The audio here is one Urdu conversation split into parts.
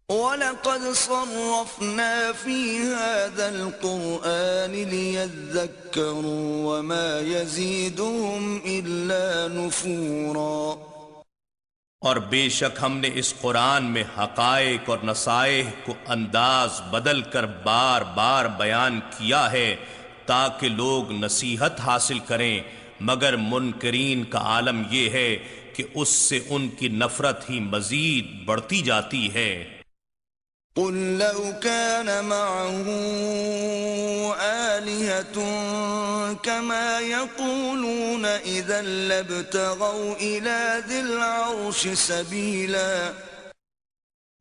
وَلَقَدْ صَرَّفْنَا فِي هَذَا الْقُرْآنِ لِيَذَّكَّرُوا وَمَا يَزِيدُهُمْ إِلَّا نُفُورًا۔ اور بے شک ہم نے اس قرآن میں حقائق اور نصائح کو انداز بدل کر بار بار بیان کیا ہے تاکہ لوگ نصیحت حاصل کریں، مگر منکرین کا عالم یہ ہے کہ اس سے ان کی نفرت ہی مزید بڑھتی جاتی ہے۔ قُل لَّوْ كَانَ مَعَهُ آلِهَةٌ كَمَا يَقُولُونَ إِذًا لَّابْتَغَوْا إِلَىٰ ذِي الْعَرْشِ سَبِيلًا۔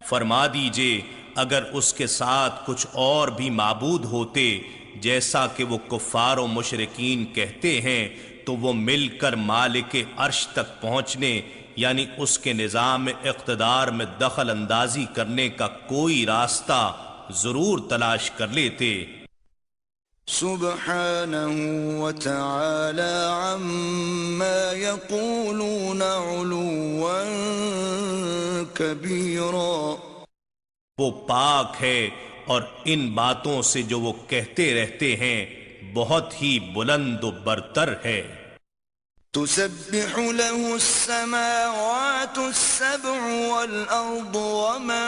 فرما دیجئے اگر اس کے ساتھ کچھ اور بھی معبود ہوتے جیسا کہ وہ کفار و مشرکین کہتے ہیں تو وہ مل کر مالک عرش تک پہنچنے یعنی اس کے نظام اقتدار میں دخل اندازی کرنے کا کوئی راستہ ضرور تلاش کر لیتے۔ سبحانہ وتعالی عما یقولون علوا کبیرا۔ وہ پاک ہے اور ان باتوں سے جو وہ کہتے رہتے ہیں بہت ہی بلند و برتر ہے۔ تسبح له السماوات السبع والأرض ومن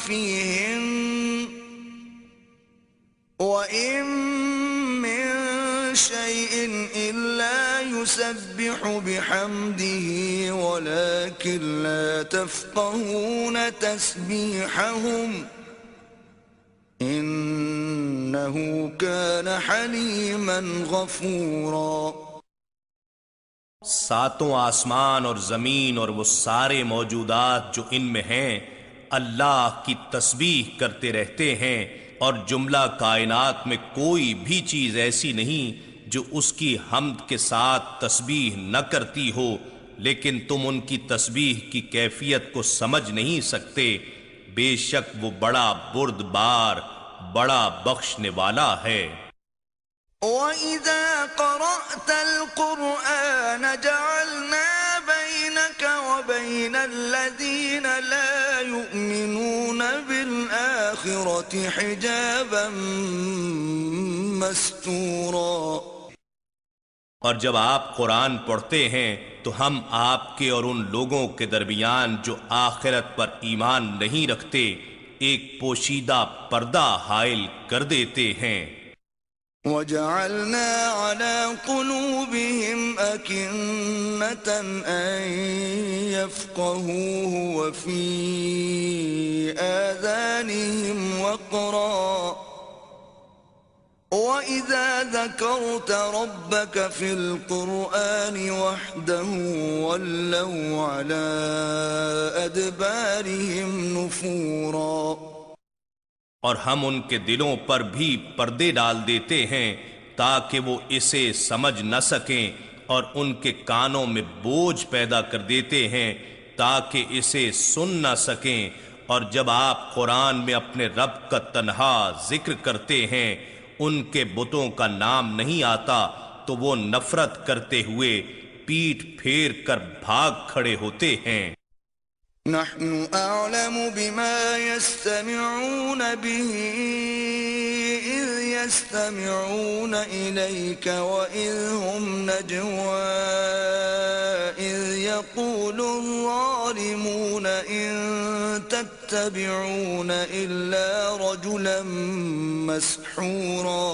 فيهن وإن من شيء إلا يسبح بحمده ولكن لا تفقهون تسبيحهم إنه كان حليما غفورا۔ ساتوں آسمان اور زمین اور وہ سارے موجودات جو ان میں ہیں اللہ کی تسبیح کرتے رہتے ہیں، اور جملہ کائنات میں کوئی بھی چیز ایسی نہیں جو اس کی حمد کے ساتھ تسبیح نہ کرتی ہو، لیکن تم ان کی تسبیح کی کیفیت کو سمجھ نہیں سکتے، بے شک وہ بڑا بردبار بڑا بخشنے والا ہے۔ وَإِذَا قَرَأْتَ الْقُرْآنَ جَعَلْنَا بَيْنَكَ وَبَيْنَ الَّذِينَ لَا يُؤْمِنُونَ بِالْآخِرَةِ حِجَابًا مَسْتُورًا۔ اور جب آپ قرآن پڑھتے ہیں تو ہم آپ کے اور ان لوگوں کے درمیان جو آخرت پر ایمان نہیں رکھتے ایک پوشیدہ پردہ حائل کر دیتے ہیں۔ وَجَعَلْنَا عَلَىٰ قُلُوبِهِمْ أَكِنَّةً أَن يَفْقَهُوهُ وَفِي آذَانِهِمْ وَقْرًا وَإِذَا ذَكَرْتَ رَبَّكَ فِي الْقُرْآنِ وَحْدَهُ وَلَّوْا عَلَىٰ أَدْبَارِهِمْ نُفُورًا۔ اور ہم ان کے دلوں پر بھی پردے ڈال دیتے ہیں تاکہ وہ اسے سمجھ نہ سکیں، اور ان کے کانوں میں بوجھ پیدا کر دیتے ہیں تاکہ اسے سن نہ سکیں، اور جب آپ قرآن میں اپنے رب کا تنہا ذکر کرتے ہیں ان کے بتوں کا نام نہیں آتا تو وہ نفرت کرتے ہوئے پیٹھ پھیر کر بھاگ کھڑے ہوتے ہیں۔ نحن اعلم بما يستمعون به اذ يستمعون اليك واذ هم نجوى اذ يقول الظالمون ان تتبعون الا رجلا مسحورا۔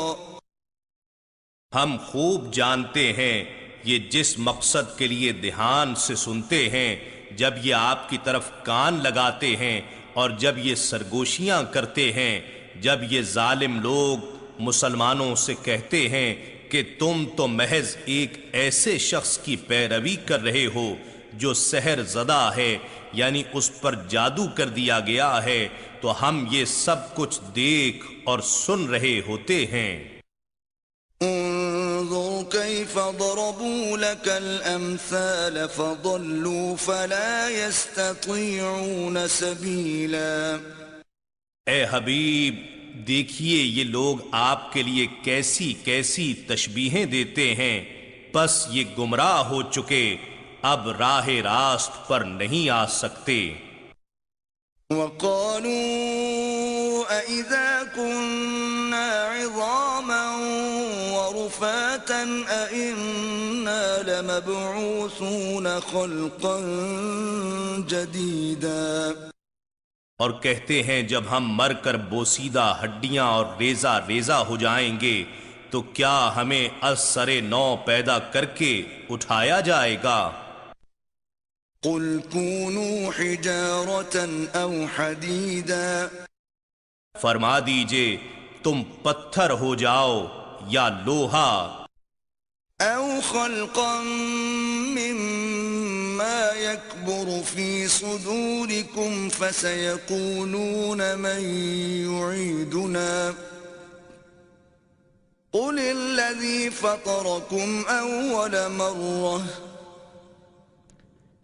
ہم خوب جانتے ہیں یہ جس مقصد کے لیے دھیان سے سنتے ہیں، جب یہ آپ کی طرف کان لگاتے ہیں اور جب یہ سرگوشیاں کرتے ہیں، جب یہ ظالم لوگ مسلمانوں سے کہتے ہیں کہ تم تو محض ایک ایسے شخص کی پیروی کر رہے ہو جو سحر زدہ ہے، یعنی اس پر جادو کر دیا گیا ہے، تو ہم یہ سب کچھ دیکھ اور سن رہے ہوتے ہیں۔ انظر كيف ضربوا لك الأمثال فضلوا فلا يستطيعون سبيلا۔ اے حبیب دیکھیے یہ لوگ آپ کے لیے کیسی کیسی تشبیہیں دیتے ہیں، بس یہ گمراہ ہو چکے اب راہ راست پر نہیں آ سکتے۔ وقالوا أإذا كنا عظاما ورفاتا أإنا لمبعوثون خلقا جديدا. اور کہتے ہیں جب ہم مر کر بوسیدہ ہڈیاں اور ریزہ ریزہ ہو جائیں گے تو کیا ہمیں از سر نو پیدا کر کے اٹھایا جائے گا؟ قل كونوا حجارة أو حديدا. فرما دیجئے تم پتھر ہو جاؤ یا لوہا. أو خلقا مما يكبر في صدوركم فسيقولون من يعيدنا قل الذي فطركم أول مرة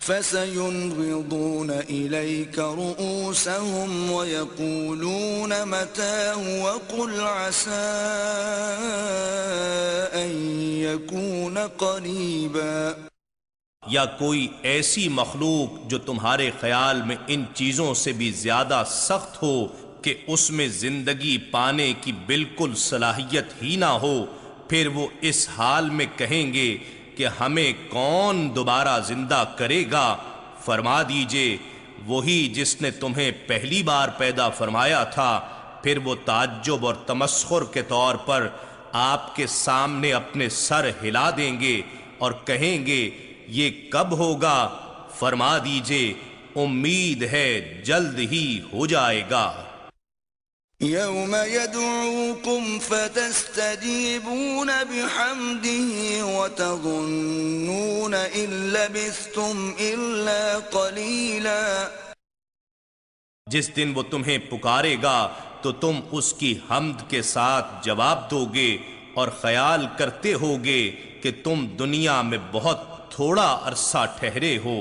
فسينغضون إليك رؤوسهم ويقولون متى وقل عسى أن يكون قريبا. یا کوئی ایسی مخلوق جو تمہارے خیال میں ان چیزوں سے بھی زیادہ سخت ہو کہ اس میں زندگی پانے کی بالکل صلاحیت ہی نہ ہو، پھر وہ اس حال میں کہیں گے کہ ہمیں کون دوبارہ زندہ کرے گا؟ فرما دیجئے وہی جس نے تمہیں پہلی بار پیدا فرمایا تھا. پھر وہ تعجب اور تمسخر کے طور پر آپ کے سامنے اپنے سر ہلا دیں گے اور کہیں گے یہ کب ہوگا؟ فرما دیجئے امید ہے جلد ہی ہو جائے گا. يوم يدعوكم فتستجيبون بحمده وتظنون إن لبثتم إلا قليلا. جس دن وہ تمہیں پکارے گا تو تم اس کی حمد کے ساتھ جواب دو گے اور خیال کرتے ہوگے کہ تم دنیا میں بہت تھوڑا عرصہ ٹھہرے ہو.